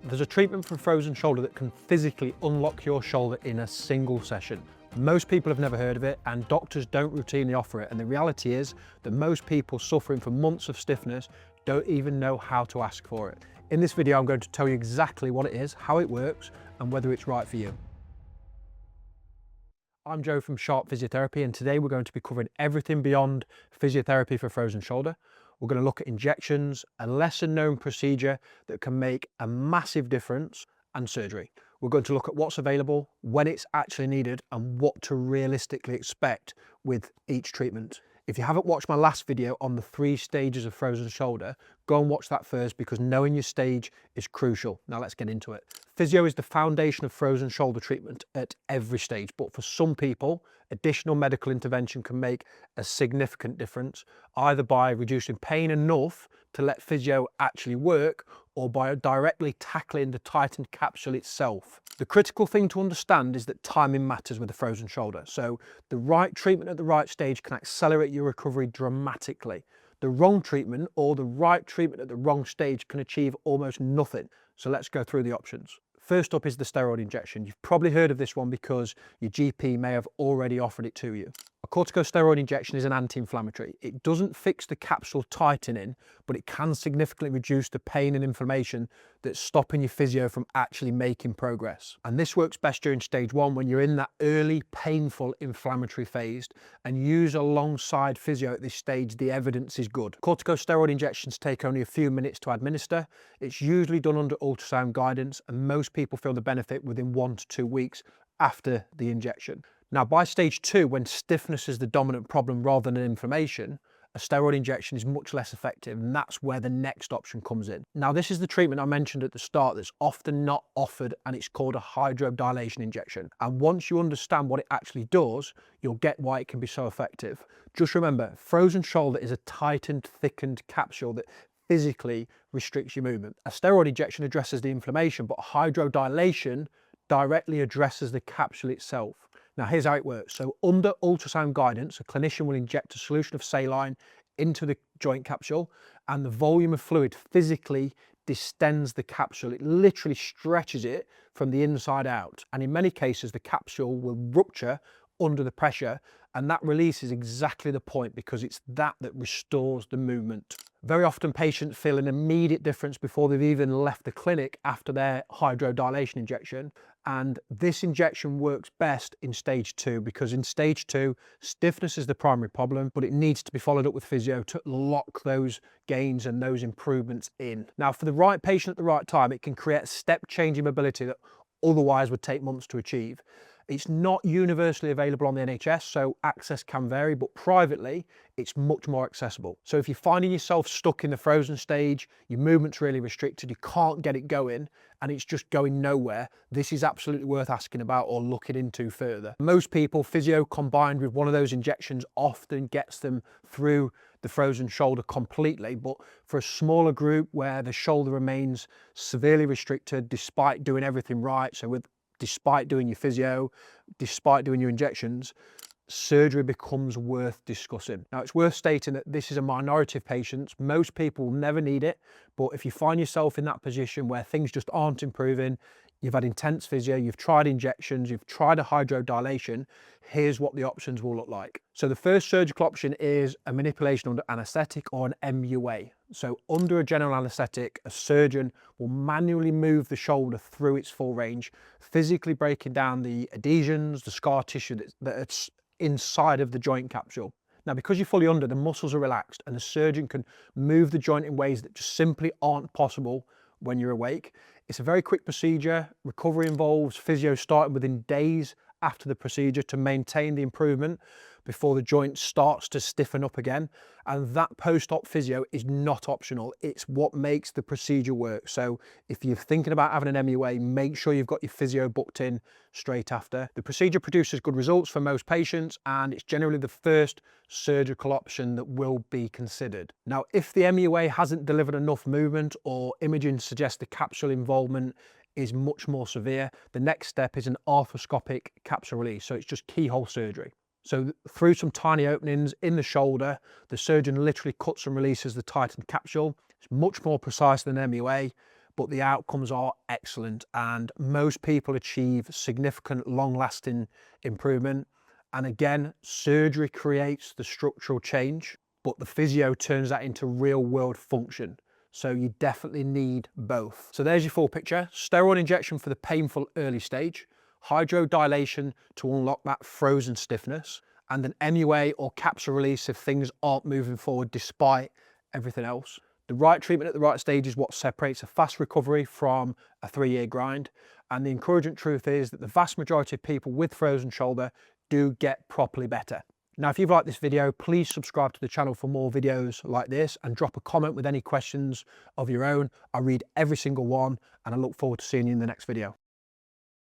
There's a treatment for frozen shoulder that can physically unlock your shoulder in a single session. Most people have never heard of it, and doctors don't routinely offer it. And the reality is that most people suffering from months of stiffness don't even know how to ask for it. In this video, I'm going to tell you exactly what it is, how it works, and whether it's right for you. I'm Joe from Sharp Physiotherapy, and today we're going to be covering everything beyond physiotherapy for frozen shoulder. We're going to look at injections, a lesser known procedure that can make a massive difference, and surgery. We're going to look at what's available, when it's actually needed, and what to realistically expect with each treatment. If you haven't watched my last video on the 3 stages of frozen shoulder, go and watch that first, because knowing your stage is crucial. Now let's get into it. Physio is the foundation of frozen shoulder treatment at every stage, but for some people, additional medical intervention can make a significant difference, either by reducing pain enough to let physio actually work, or by directly tackling the tightened capsule itself. The critical thing to understand is that timing matters with a frozen shoulder. So the right treatment at the right stage can accelerate your recovery dramatically. The wrong treatment or the right treatment at the wrong stage can achieve almost nothing. So let's go through the options. First up is the steroid injection. You've probably heard of this one because your GP may have already offered it to you. A corticosteroid injection is an anti-inflammatory. It doesn't fix the capsule tightening, but it can significantly reduce the pain and inflammation that's stopping your physio from actually making progress. And this works best during stage 1, when you're in that early, painful, inflammatory phase, and use alongside physio at this stage. The evidence is good. Corticosteroid injections take only a few minutes to administer. It's usually done under ultrasound guidance, and most people feel the benefit within 1 to 2 weeks after the injection. Now, by stage 2, when stiffness is the dominant problem rather than inflammation, a steroid injection is much less effective, and that's where the next option comes in. Now, this is the treatment I mentioned at the start that's often not offered, and it's called a hydrodilation injection. And once you understand what it actually does, you'll get why it can be so effective. Just remember, frozen shoulder is a tightened, thickened capsule that physically restricts your movement. A steroid injection addresses the inflammation, but hydrodilation directly addresses the capsule itself. Now, here's how it works. So under ultrasound guidance, a clinician will inject a solution of saline into the joint capsule, and the volume of fluid physically distends the capsule. It literally stretches it from the inside out. And in many cases, the capsule will rupture under the pressure, and that release is exactly the point, because it's that restores the movement. Very often patients feel an immediate difference before they've even left the clinic after their hydrodilation injection. And this injection works best in stage 2, because in stage 2, stiffness is the primary problem, but it needs to be followed up with physio to lock those gains and those improvements in. Now, for the right patient at the right time, it can create a step change in mobility that otherwise would take months to achieve. It's not universally available on the NHS, so access can vary, but privately, it's much more accessible. So if you're finding yourself stuck in the frozen stage, your movement's really restricted, you can't get it going, and it's just going nowhere, this is absolutely worth asking about or looking into further. Most people, physio combined with one of those injections often gets them through the frozen shoulder completely, but for a smaller group where the shoulder remains severely restricted despite doing everything right, despite doing your physio, despite doing your injections, surgery becomes worth discussing. Now, it's worth stating that this is a minority of patients. Most people will never need it, but if you find yourself in that position where things just aren't improving, you've had intense physio, you've tried injections, you've tried a hydrodilation, here's what the options will look like. So the first surgical option is a manipulation under anaesthetic, or an MUA. So under a general anaesthetic, a surgeon will manually move the shoulder through its full range, physically breaking down the adhesions, the scar tissue that's inside of the joint capsule. Now, because you're fully under, the muscles are relaxed, and the surgeon can move the joint in ways that just simply aren't possible when you're awake. It's a very quick procedure. Recovery involves physio starting within days after the procedure to maintain the improvement before the joint starts to stiffen up again. And that post-op physio is not optional. It's what makes the procedure work. So if you're thinking about having an MUA, make sure you've got your physio booked in straight after. The procedure produces good results for most patients, and it's generally the first surgical option that will be considered. Now, if the MUA hasn't delivered enough movement, or imaging suggests the capsule involvement is much more severe, the next step is an arthroscopic capsule release. So it's just keyhole surgery. So through some tiny openings in the shoulder, the surgeon literally cuts and releases the tightened capsule. It's much more precise than MUA, but the outcomes are excellent and most people achieve significant long-lasting improvement. And again, surgery creates the structural change, but the physio turns that into real world function. So you definitely need both. So there's your full picture. Steroid injection for the painful early stage, hydrodilation to unlock that frozen stiffness, and an MUA or capsule release if things aren't moving forward despite everything else. The right treatment at the right stage is what separates a fast recovery from a 3-year grind. And the encouraging truth is that the vast majority of people with frozen shoulder do get properly better. Now, if you've liked this video, please subscribe to the channel for more videos like this and drop a comment with any questions of your own. I read every single one and I look forward to seeing you in the next video.